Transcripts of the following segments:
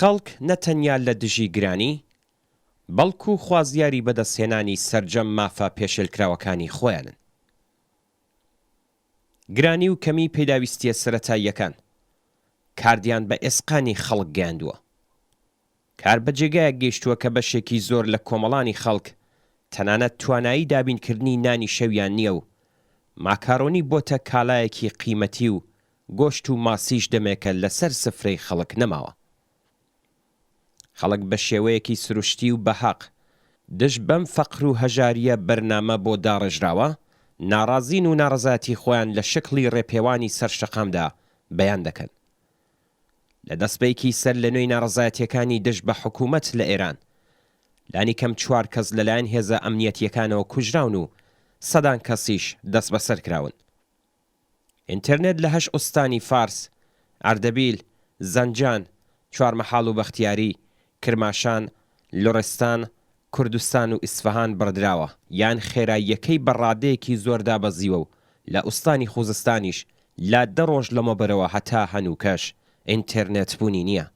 خەڵک نەتەنیا لە دژی گرانی بەڵکو خوازیاری بەدەستهێنانی سەرجەم مافە پێشێلکراوەکانی خۆیانن. گرانی و کەمی پێداویستیە سەرەتاییەکان کاردیان بە ئێسقانی خەڵک گەیاندووە. کار بە جێگایەک گەیشتووە کە بەشێکی زۆر لە کۆمەڵانی خەڵک تەنانەت توانایی دابینکردنی نانی شەویان نییە و ماکارۆنی بۆتە کالایەکی قیمەتی و گۆشت و ماسیش دەمێکە لەسەر سفرەی خەڵک نەماوە. خەڵک بە شێوەیەکی سروشتی و بەحەق دژ بەم فەقر و هەژاریە بەرنامە بۆ داڕێژراوە ناڕازین و ناڕەزاتی خۆیان لە شکلی ڕێپێوانی سەرشەقامدا بەیان دەکەن. لە دەستپێکی سەر لە نوێی ناڕەزایەتیەکانی دژ بە حکوومەت لە ئێران لانی کەم 4 کەس لەلایەن هێزە ئەمنیەتیەکانەوە کوژراون و سەدان کەسیش دەست بەسەر کراون. ئینتەرنێت لە 8 ئوستانی فارس، ئەردەبیل، زەنجان، چوارمەحاڵ و بەختیاری، کرماشان، لۆڕستان، کوردستان و ئیسفەهان بڕدراوە یان خێراییەکەی بەڕادەیەکی زۆر دابەزیوە و لە ئوستانی خوزستانیش لا 10 ڕۆژ لەمەبەرەوە هەتا هەنووکەش ئینتەرنێت بوونی نییە.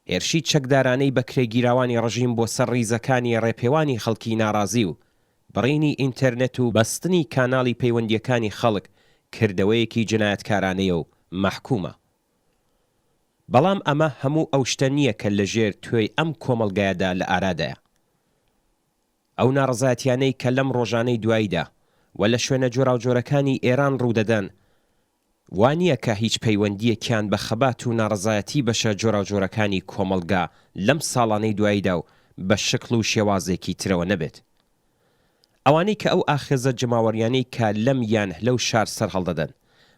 هێرشی چەکدارانەی بەکرێگیراوانی ڕژیم بۆ سەر ڕیزەکانی ڕێپێوانی خەڵکی ناڕازی و بڕینی ئینتەرنێت و بەستنی کاناڵی پەیوەندیەکانی خەڵک کردەوەیەکی جنایەتکارانەیە و مەحکومە. بەڵام ئەمە هەموو ئەو شتە نییە کە لەژێر توێی ئەم کۆمەڵگایەدا لە ئارادایە. ئەو ناڕەزایەتیانەی کە لەم ڕۆژانەی دواییدا و لە شوێنە جۆراوجۆرەکانی ئێران ڕوودەدەن وانییە کە هیچ پەیوەندیەکیان بە خەبات و ناڕەزایەتی بەشە جۆراوجۆرەکانی کۆمەڵگا لەم ساڵانەی دواییدا و بە شکل و شێوازێکی ترەوە نەبێت. ئەوانەی کە ئەو ئاخێزە جەماوەریانەی کە لەم یان لەو شار سەر هەڵدەدەن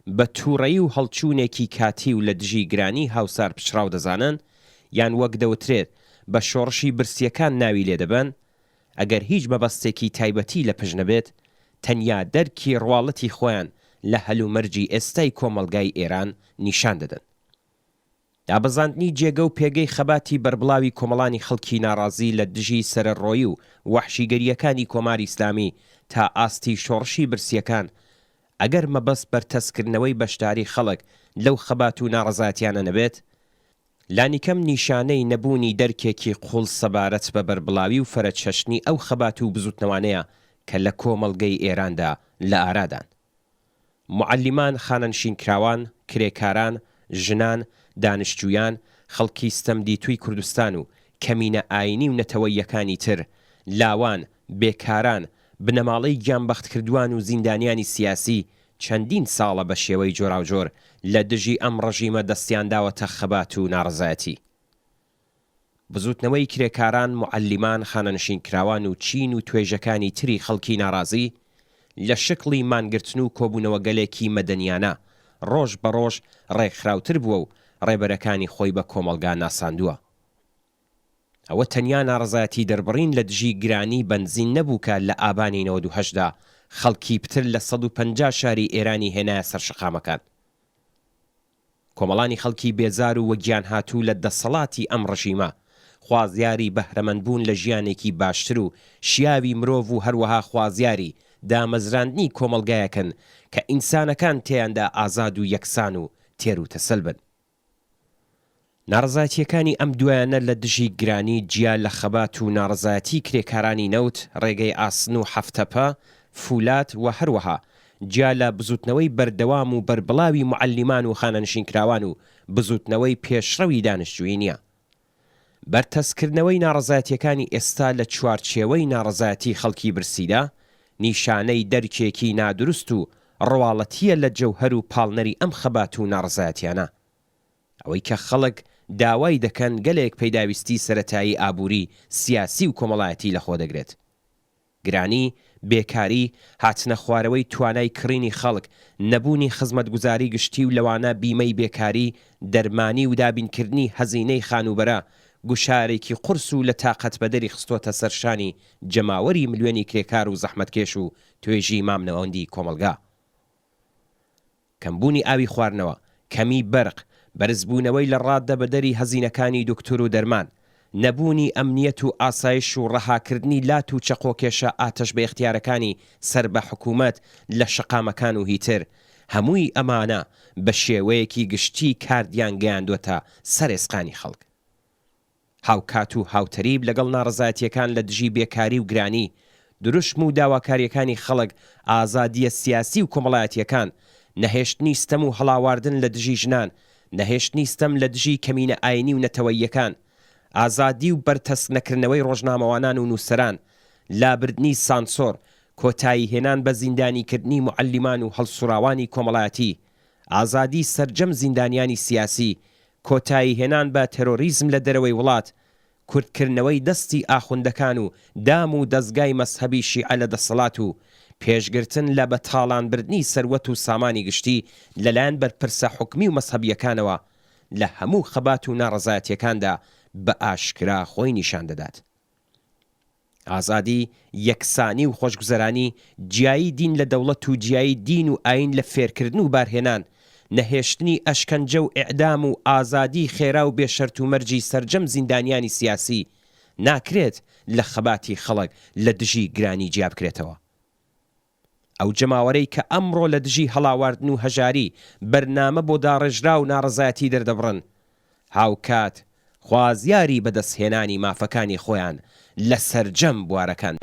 بە تووڕەیی و هەڵچوونێکی کاتی و لە دژی گرانی هاوسار پچراو دەزانن یان وەک دەوترێت بە شۆڕشی برسیەکان ناوی لێ دەبن، ئەگەر هیچ مەبەستێکی تایبەتی لە پشت نەبێت تەنیا دەرکی ڕواڵەتی خۆیان لە هەلومەرجی ئێستای کۆمەڵگای ئێران نیشان دەدەن. دابەزاندنی جێگە و پێگەی خەباتی بربڵاوی کۆمەڵانی خەڵکی ناڕازی لە دژی سەرەڕۆیی و وەحشیگەریەکانی کۆماری ئیسلامی تا ئاستی شۆڕشی برسیەکان ئەگەر مەبەست بەرتەسکردنەوەی بەشداری خەڵک لەو خەبات و ناڕەزایەتیانە نەبێت لانیکەم نیشانەی نەبوونی دەرکێکی قوڵ سەبارەت بە بەربڵاوی و فەرەچەشنی ئەو خەبات و بزوتنەوانەیە کە لە کۆمەڵگەی ئێراندا لە ئارادان. معەلیمان، خانەنشینکراوان، کرێکاران، ژنان، دانیشتوویان، خەڵکی ستەمدیتووی کوردستان و کەمینە ئاینی و نەتەوەییەکانی تر، لاوان، بێکاران، بنەماڵەی گیانبەختکردووان و زیندانیانی سیاسی چەندین ساڵە بە شێوەی جۆراوجۆر لە دژی ئەم ڕەژیمە دەستیانداوەتە خەبات و ناڕەزایەتی. بزوتنەوەی کرێکاران، معەلیمان، خانەنشینکراوان و چین و توێژەکانی تری خەڵکی ناڕازی لە شکلی مانگرتن و کۆبوونەوە گەلێکی مەدەنیانە ڕۆژ بە ڕۆژ ڕێکخراوتر بووە و ڕێبەرەکانی خۆی بە کۆمەڵگا ناساندووە. ئەوە تەنیا ناڕەزایەتی دەربڕین لە دژی گرانی بەنزین نەبوو کە لە ئابانی 98دا خەڵکی پتر لە 150 شاری ئێرانی هێنایە سەر شەقامەکان. کۆمەڵانی خەڵکی بێزار و وەگیان هاتوو لە دەسەڵاتی ئەم ڕژیمە خوازیاری بەهرەمەندبوون لە ژیانێکی باشتر و شیاوی مرۆڤ و هەروەها خوازیاری دامەزراندنی کۆمەڵگایەکەن کە ئینسانەکان تێیاندا ئازاد و یەکسان و تێر و تەسەل بن. ناڕەزایەتیەکانی ئەم دوایانە لە دژی گرانی جیا لە خەبات و ناڕەزایەتی کرێکارانی نەوت، ڕێگەی ئاسن و حەفتەپە، فولات و هەروەها جیا لە بزوتنەوەی بەردەوام و بەربڵاوی معەلیمان و خانەنشینکراوان و بزوتنەوەی پێشڕەوی دانیشتووی نییە. بەرتەسکردنەوەی ناڕەزایەتیەکانی ئێستا لە چوارچێوەی ناڕەزایەتی خەڵکی برسیدا نیشانەی دەرکێکی نادروست و ڕواڵەتیە لە جەوهەر و پاڵنەری ئەم خەبات و ناڕەزایەتیانە. ئەوەی کە خەڵک داوای دەکەن گەلێک پەیداویستی سەرەتایی ئابووری سیاسی و کۆمەڵایەتی لەخۆ دەگرێت. گرانی، بێکاری، هاتنە خوارەوەی توانای کڕینی خەڵک، نەبوونی خزمەتگوزاری گشتی و لەوانە بیمەی بێکاری، دەرمانی و دابینکردنی هەزینەی خانوبەرە گوشارێکی قورس و لە تاقەت بەدەری خستۆتە سەرشانی جەماوەری ملیۆنی کرێکار و زەحمەتکێش و توێژی مامنەوەندی کۆمەلگا. کەمبوونی ئاوی خواردنەوە، کەمی بەرق، بەرزبوونەوەی لە ڕاددە بەدەری هەزینەکانی دکتۆر و دەرمان، نەبوونی ئەمنیەت و ئاسایش و ڕەهاکردنی لات و چەقۆکێشە ئاتەش بە اختیارەکانی سەر بە حکوومەت لە شەقامەکان و هیتر، هەمووی ئەمانە بە شێوەیەکی گشتی کاردیان گەیاندوەتە سەر ئێسقانی خەڵک. هاوکات و هاوتەریب لەگەڵ ناڕەزایەتیەکان لە دژی بێکاری و گرانی، دروشم و داواکاریەکانی خەڵک، ئازادیە سیاسی و کۆمەڵایەتیەکان، نەهێشتنی ستەم و هەڵاواردن لە دژی ژنان، نەهێشتنی ستەم لە دژی کەمینە ئاینی و نەتەوەییەکان، ئازادی و بەرتەسک نەکردنەوەی ڕۆژنامەوانان و نووسەران، لابردنی سانسۆر، کۆتایی هێنان بە زیندانیکردنی معەلیمان و هەڵسوراوانی کۆمەڵایەتی، ئازادی سەرجەم زیندانیانی سیاسی، کۆتایی هێنان بە تەرۆریزم لە دەرەوەی وڵات، کورتکردنەوەی دەستی ئاخوندەکان و دام و دەستگای مەسهەبی شیعە لە دەسەڵات و پێشگرتن لە بەتاڵانبردنی سەروەت و سامانی گشتی لەلایەن بەرپرسە حکمی و مەسهەبیەکانەوە لە هەموو خەبات و ناڕەزایەتیەکاندا بە ئاشکرا خۆی نیشان دەدات. ئازادی، یەکسانی و خۆشگوزەرانی، جیایی دین لە دەوڵەت و جیایی دین و ئاین لە فێرکردن و بارهێنان، نەهێشتنی ئەشکەنجە و ئیعدام و ئازادی خێرا و بێشەرت و مەرجی سەرجەم زیندانیانی سیاسی ناکرێت لە خەباتی خەڵک لە دژی گرانی جیا بکرێتەوە. ئەو جەماوەرەی کە ئەمڕۆ لە دژی هەڵاواردن و هەژاری بەرنامە بۆ داڕێژرا و ناڕەزایەتی دەردەبڕن، هاوکات خوازیاری بەدەستهێنانی مافەکانی خۆیان لە سەرجەم بوارەکان